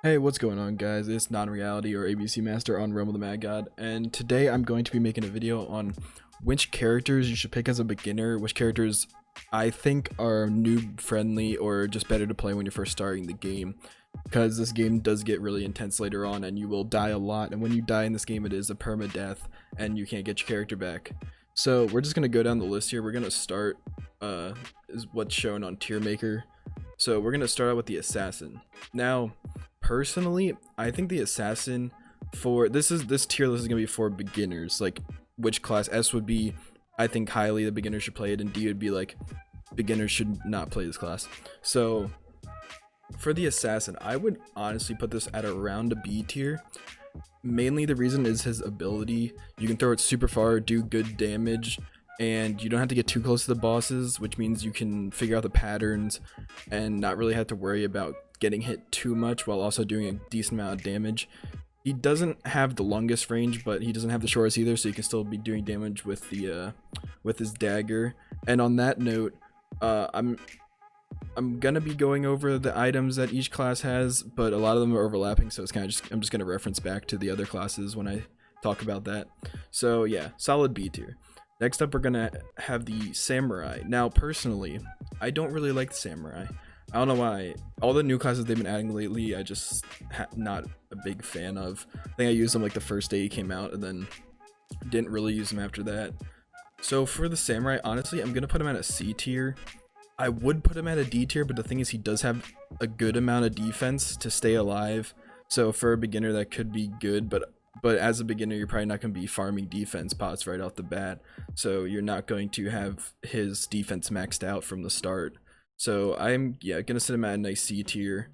Hey, what's going on, guys? It's Non-Reality or ABC Master on Realm of the Mad God, and today I'm going to be making a video on which characters you should pick as a beginner, which characters I think are noob friendly or just better to play when you're first starting the game, because this game does get really intense later on and you will die a lot, and when you die in this game it is a permadeath and you can't get your character back. So we're just going to go down the list here. We're going to start is what's shown on Tier Maker. So we're going to start out with the Assassin. Now, personally, I think the Assassin for this tier list is gonna be for beginners, like which class. S would be, I think, highly the beginner should play it, and D would be like beginners should not play this class. So for the Assassin, I would honestly put this at around a B tier. Mainly the reason is his ability. You can throw it super far, do good damage, and you don't have to get too close to the bosses, which means you can figure out the patterns and not really have to worry about getting hit too much while also doing a decent amount of damage. He doesn't have the longest range, but he doesn't have the shortest either, so you can still be doing damage with the with his dagger. And on that note, I'm gonna be going over the items that each class has, but a lot of them are overlapping, so it's kind of I'm just gonna reference back to the other classes when I talk about that. So yeah, solid B tier. Next up, we're gonna have the Samurai. Now, personally, I don't really like the Samurai. I don't know why. All the new classes they've been adding lately, I just not a big fan of. I think I used them like the first day he came out, and then didn't really use them after that. So for the Samurai, honestly, I'm gonna put him at a C tier. I would put him at a D tier, but the thing is, he does have a good amount of defense to stay alive. So for a beginner, that could be good, but as a beginner, you're probably not going to be farming defense pots right off the bat, so you're not going to have his defense maxed out from the start. So I'm gonna set him at a nice C tier,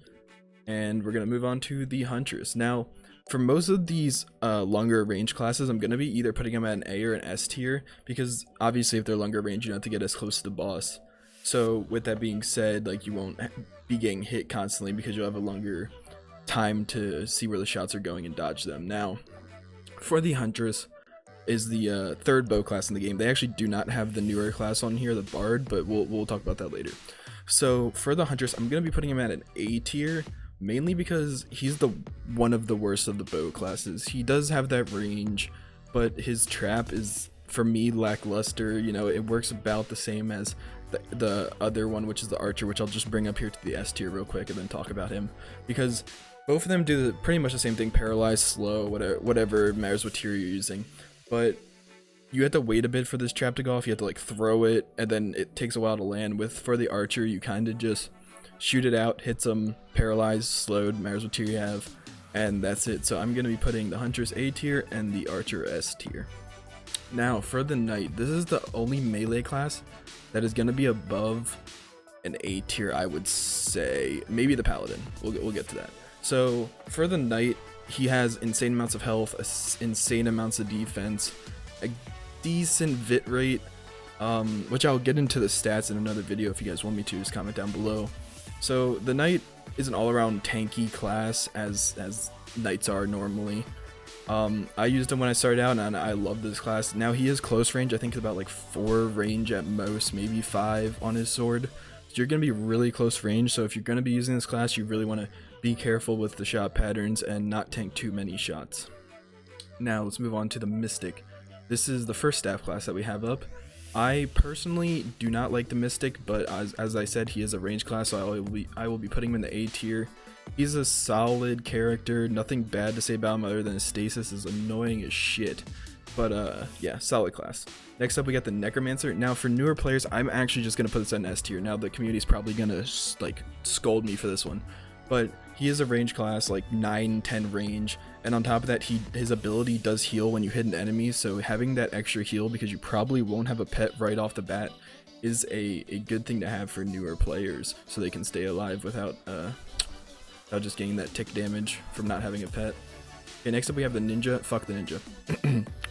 and we're gonna move on to the Huntress. Now, for most of these longer range classes, I'm gonna be either putting them at an A or an S tier, because obviously if they're longer range, you don't have to get as close to the boss. So with that being said, like, you won't be getting hit constantly because you'll have a longer time to see where the shots are going and dodge them. Now, for the Huntress is the third bow class in the game. They actually do not have the newer class on here, the Bard, but we'll talk about that later. So for the Huntress, I'm gonna be putting him at an A tier, mainly because he's one of the worst of the bow classes. He does have that range, but his trap is, for me, lackluster. You know, it works about the same as the other one, which is the Archer, which I'll just bring up here to the S tier real quick and then talk about him, because both of them do pretty much the same thing: paralyze, slow, whatever matters what tier you're using. But you have to wait a bit for this trap to go off. You have to like throw it, and then it takes a while to land. For the Archer, you kind of just shoot it out, hits them, paralyzed, slowed, matters what tier you have, and that's it. So I'm gonna be putting the Huntress A tier and the Archer S tier. Now for the Knight, this is the only melee class that is gonna be above an A tier, I would say. Maybe the Paladin. We'll get to that. So for the Knight, he has insane amounts of health, insane amounts of defense, a decent vit rate, which I'll get into the stats in another video if you guys want me to. Just comment down below. So the Knight is an all-around tanky class, as Knights are normally. I used him when I started out, and I love this class. Now he is close range. I think it's about like 4 range at most, maybe 5 on his sword. So you're going to be really close range, so if you're going to be using this class, you really want to be careful with the shot patterns and not tank too many shots. Now let's move on to the Mystic. This is the first staff class that we have up. I personally do not like the Mystic, but as I said, he is a range class, so I will be putting him in the A tier. He's a solid character, nothing bad to say about him other than his stasis is annoying as shit. But yeah, solid class. Next up, we got the Necromancer. Now for newer players, I'm actually just gonna put this at an S tier. Now the community's probably gonna like scold me for this one, but he is a range class, like 9-10 range, and on top of that, his ability does heal when you hit an enemy, so having that extra heal, because you probably won't have a pet right off the bat, is a good thing to have for newer players, so they can stay alive without just getting that tick damage from not having a pet. Okay, next up we have the Ninja. Fuck the Ninja.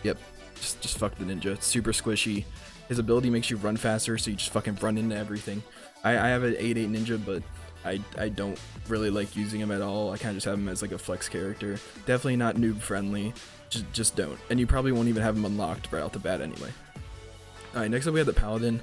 Yep, just fuck the Ninja. It's super squishy. His ability makes you run faster, so you just fucking run into everything. I have an 8-8 Ninja, but I don't really like using him at all. I kind of just have him as like a flex character. Definitely not noob friendly. Just don't. And you probably won't even have him unlocked right off the bat anyway. Alright, next up we have the Paladin.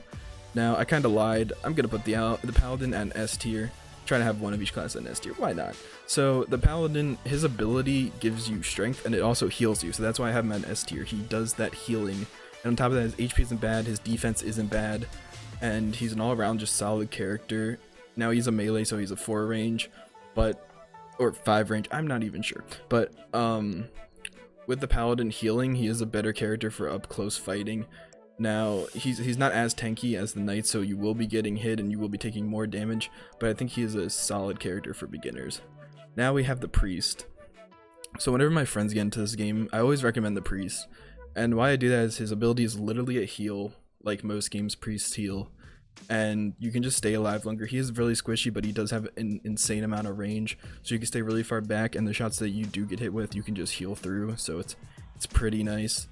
Now, I kind of lied. I'm going to put the Paladin at an S tier. try to have one of each class in S tier. Why not? So the paladin, his ability gives you strength and it also heals you, so that's why I have him at S tier. He does that healing, and on top of that, his HP isn't bad, his defense isn't bad, and he's an all-around just solid character. Now he's a melee, so he's a 4 range, but or 5 range, I'm not even sure, but with the paladin healing, he is a better character for up close fighting. Now he's not as tanky as the knight, so you will be getting hit and you will be taking more damage, but I think he is a solid character for beginners. Now we have the priest. So whenever my friends get into this game, I always recommend the priest, and why I do that is his ability is literally a heal, like most games priests heal, and you can just stay alive longer. He is really squishy, but he does have an insane amount of range, so you can stay really far back, and the shots that you do get hit with, you can just heal through, so it's pretty nice.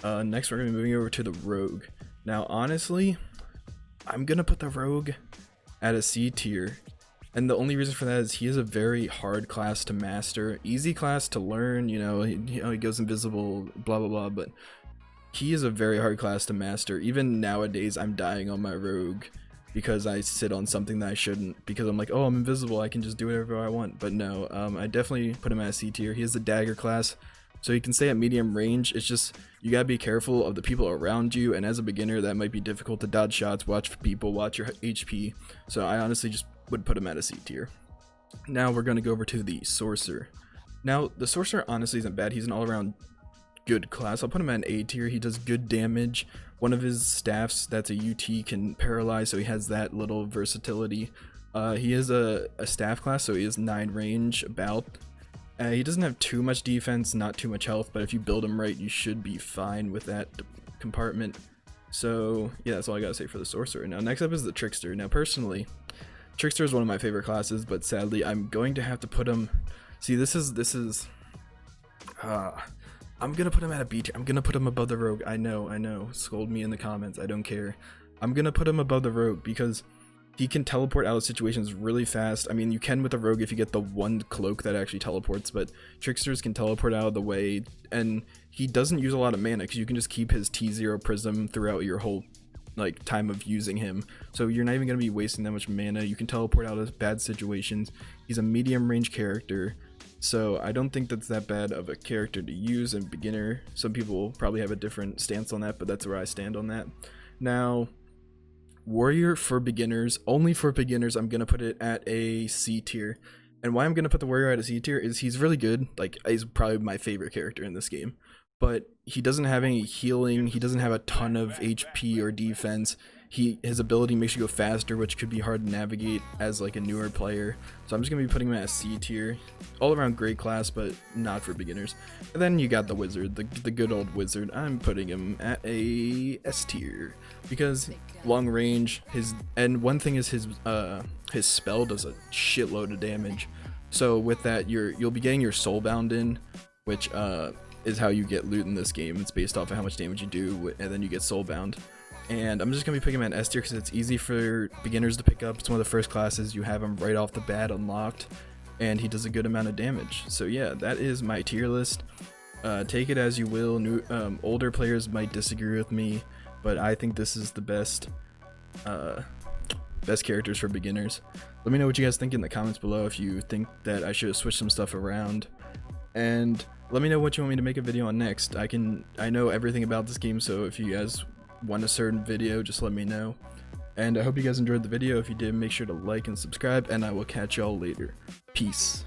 Next we're going to be moving over to the rogue. Now honestly, I'm going to put the rogue at a C tier, and the only reason for that is he is a very hard class to master, easy class to learn, he goes invisible, blah blah blah, but he is a very hard class to master. Even nowadays I'm dying on my rogue because I sit on something that I shouldn't, because I'm like, oh, I'm invisible, I can just do whatever I want. But no, I definitely put him at a C tier. He is a dagger class, so you can stay at medium range. It's just, you gotta be careful of the people around you, and as a beginner that might be difficult to dodge shots, watch people, watch your HP, so I honestly just would put him at a C tier. Now we're gonna go over to the sorcerer. Now the sorcerer honestly isn't bad, he's an all-around good class. I'll put him at an A tier. He does good damage. One of his staffs that's a UT can paralyze, so he has that little versatility. He is a staff class, so he is 9 range about. He doesn't have too much defense, not too much health, but if you build him right, you should be fine with that compartment. So yeah, that's all I gotta say for the sorcerer. Now next up is the trickster. Now personally, trickster is one of my favorite classes, but sadly I'm going to have to put him, see, this is I'm gonna put him at a B tier. I'm gonna put him above the rogue. I know, scold me in the comments, I don't care. I'm gonna put him above the rogue because he can teleport out of situations really fast. I mean, you can with the rogue if you get the one cloak that actually teleports, but tricksters can teleport out of the way, and he doesn't use a lot of mana because you can just keep his T0 prism throughout your whole time of using him, so you're not even going to be wasting that much mana. You can teleport out of bad situations. He's a medium range character, so I don't think that's that bad of a character to use in beginner. Some people probably have a different stance on that, but that's where I stand on that. Now warrior for beginners, only for beginners, I'm gonna put it at a C tier. And why I'm gonna put the warrior at a C tier is he's really good. Like, he's probably my favorite character in this game, but he doesn't have any healing, he doesn't have a ton of HP or defense. His ability makes you go faster, which could be hard to navigate as like a newer player. So I'm just gonna be putting him at a C tier. All around great class, but not for beginners. And then you got the wizard, the good old wizard. I'm putting him at a S tier because long range, and one thing is his spell does a shitload of damage. So with that, you'll be getting your soulbound in, which is how you get loot in this game. It's based off of how much damage you do, and then you get soulbound. And I'm just going to be picking him at S tier because it's easy for beginners to pick up. It's one of the first classes you have him right off the bat unlocked, and he does a good amount of damage. So yeah, that is my tier list. Take it as you will. Older players might disagree with me, but I think this is the best characters for beginners. Let me know what you guys think in the comments below, if you think that I should have switched some stuff around. And let me know what you want me to make a video on next. I know everything about this game, so if you guys want a certain video, just let me know. And I hope you guys enjoyed the video. If you did, make sure to like and subscribe, and I will catch y'all later. Peace.